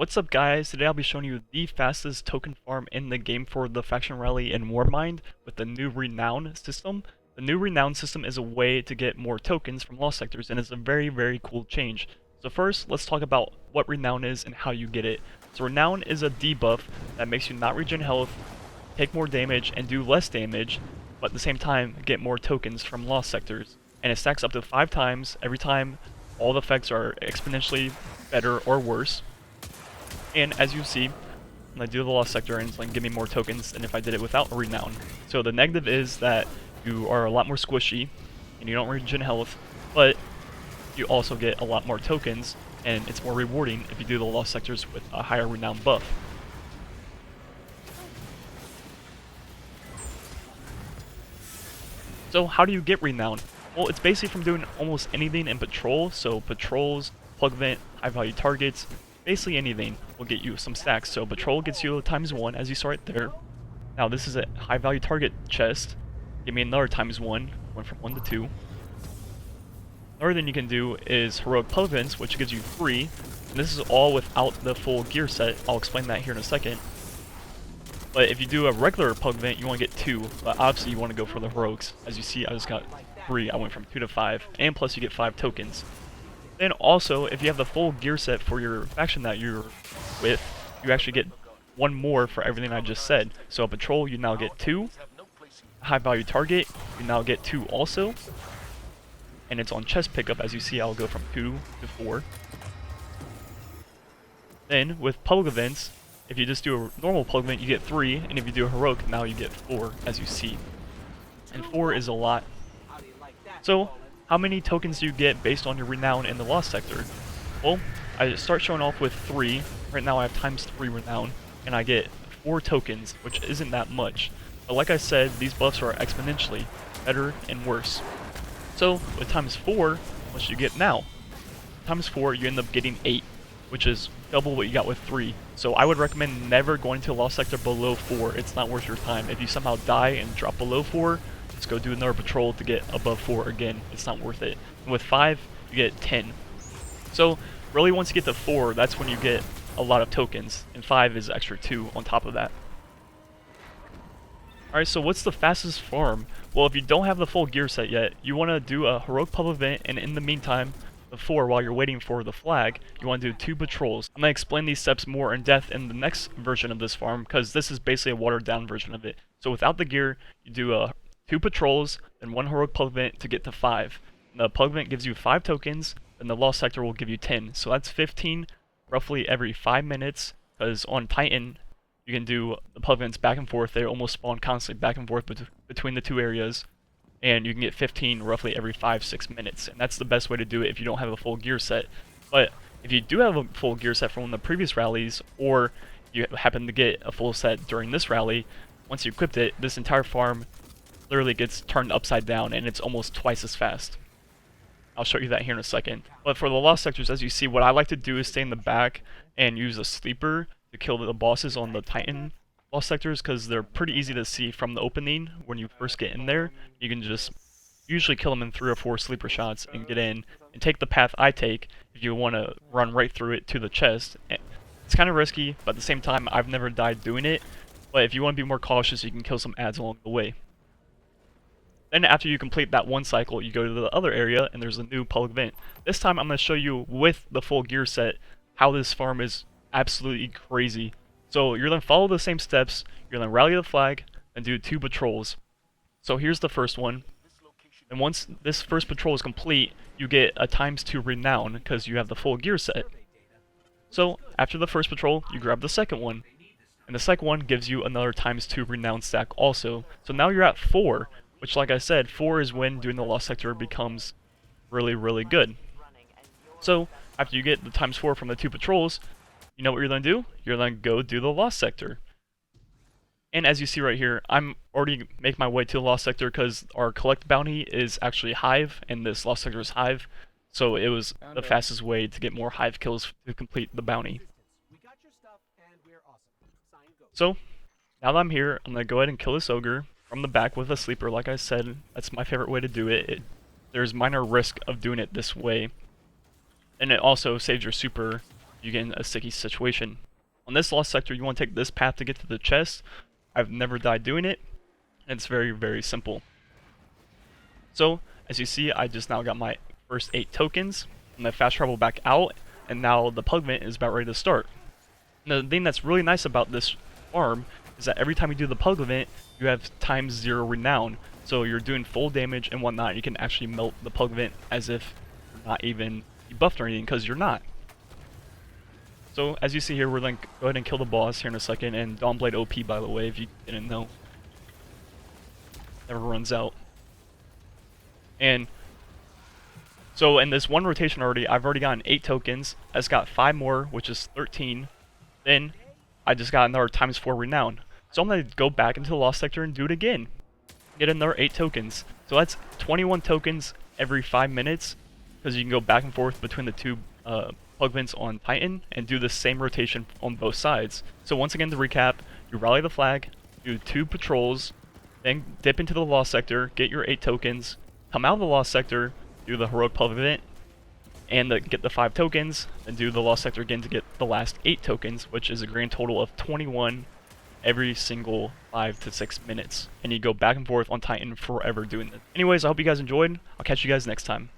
What's up guys, today I'll be showing you the fastest token farm in the game for the Faction Rally and Warmind with the new Renown system. The new Renown system is a way to get more tokens from lost sectors and it's a very cool change. So first, let's talk about what Renown is and how you get it. So Renown is a debuff that makes you not regen health, take more damage, and do less damage, but at the same time get more tokens from lost sectors. And it stacks up to 5 times every time all the effects are exponentially better or worse. And as you see, when I do the lost sector, and it's like give me more tokens than if I did it without a Renown. So the negative is that you are a lot more squishy, and you don't regen health, but you also get a lot more tokens, and it's more rewarding if you do the lost sectors with a higher Renown buff. So how do you get Renown? Well, it's basically from doing almost anything in patrol, so patrols, plug vent, high value targets, basically anything will get you some stacks. So patrol gets you ×1, as you saw right there. Now this is a high value target chest. Give me another ×1, went from 1 to 2. Another thing you can do is heroic plug vents, which gives you 3. And this is all without the full gear set. I'll explain that here in a second. But if you do a regular plug vent, you want to get 2. But obviously you want to go for the heroics. As you see, I just got 3. I went from 2 to 5. And plus you get 5 tokens. Then also, if you have the full gear set for your faction that you're with, you actually get 1 more for everything I just said. So a patrol, you now get 2. A high value target, you now get 2 also. And it's on chest pickup, as you see, I'll go from 2 to 4. Then, with public events, if you just do a normal plug event, you get 3. And if you do a heroic, now you get 4, as you see. And 4 is a lot. So, how many tokens do you get based on your Renown in the Lost Sector? Well, I start showing off with 3. Right now I have ×3 Renown, and I get 4 tokens, which isn't that much. But like I said, these buffs are exponentially better and worse. So, with ×4, what should you get now? ×4, you end up getting 8, which is double what you got with 3. So I would recommend never going to a Lost Sector below 4. It's not worth your time. If you somehow die and drop below 4, just go do another patrol to get above 4 again. It's not worth it. And with 5, you get 10. So really once you get to 4, that's when you get a lot of tokens. And 5 is extra 2 on top of that. Alright, so what's the fastest farm? Well, if you don't have the full gear set yet, you want to do a heroic pub event, and in the meantime, before, while you're waiting for the flag, you want to do 2 patrols. I'm going to explain these steps more in depth in the next version of this farm, because this is basically a watered down version of it. So without the gear, you do 2 patrols, then 1 heroic plug event to get to 5. And the plug event gives you 5 tokens, and the lost sector will give you 10. So that's 15 roughly every 5 minutes, because on Titan, you can do the plug events back and forth. They almost spawn constantly back and forth between the 2 areas. And you can get 15 roughly every 5-6 minutes. And that's the best way to do it if you don't have a full gear set. But if you do have a full gear set from one of the previous rallies, or you happen to get a full set during this rally, once you equipped it, this entire farm literally gets turned upside down and it's almost twice as fast. I'll show you that here in a second. But for the lost sectors, as you see, what I like to do is stay in the back and use a sleeper to kill the bosses on the Titan lost sectors, because they're pretty easy to see from the opening when you first get in there. You can just usually kill them in 3 or 4 sleeper shots and get in and take the path I take if you want to run right through it to the chest. It's kind of risky, but at the same time I've never died doing it. But if you want to be more cautious, you can kill some ads along the way. Then after you complete that 1 cycle, you go to the other area and there's a new public event. This time I'm going to show you with the full gear set how this farm is absolutely crazy. So you're going to follow the same steps, you're going to rally the flag, and do 2 patrols. So here's the first one. And once this first patrol is complete, you get a ×2 Renown, because you have the full gear set. So after the first patrol, you grab the second one. And the second one gives you another ×2 Renown stack also. So now you're at 4, which like I said, 4 is when doing the lost sector becomes really good. So after you get the ×4 from the 2 patrols, you know what you're going to do? You're going to go do the lost sector. And as you see right here, I'm already making my way to the lost sector because our collect bounty is actually Hive, and this lost sector is Hive. So it was the fastest way to get more Hive kills to complete the bounty. So now that I'm here, I'm going to go ahead and kill this ogre from the back with a sleeper. Like I said, that's my favorite way to do it. There's minor risk of doing it this way. And it also saves your super you get in a sticky situation. On this lost sector, you want to take this path to get to the chest. I've never died doing it, and it's very, very simple. So, as you see, I just now got my first 8 tokens. I'm going to fast travel back out, and now the pug vent is about ready to start. Now, the thing that's really nice about this farm is that every time you do the pug event, you have ×0 renown. So you're doing full damage and whatnot. You can actually melt the pug event as if you're not even buffed or anything, because you're not. So as you see here, we're going to go ahead and kill the boss here in a second. And Dawnblade OP, by the way, if you didn't know. Never runs out. And so in this one rotation already, I've already gotten 8 tokens. I just got 5 more, which is 13. Then I just got another ×4 renown. So I'm going to go back into the lost sector and do it again. Get another 8 tokens. So that's 21 tokens every 5 minutes, because you can go back and forth between the 2 pug vents on Titan and do the same rotation on both sides. So once again, to recap, you rally the flag, do 2 patrols, then dip into the lost sector, get your 8 tokens, come out of the lost sector, do the heroic pub event, and get the 5 tokens, and do the lost sector again to get the last 8 tokens, which is a grand total of 21 every single 5 to 6 minutes. And you go back and forth on Titan forever doing this. Anyways, I hope you guys enjoyed. I'll catch you guys next time.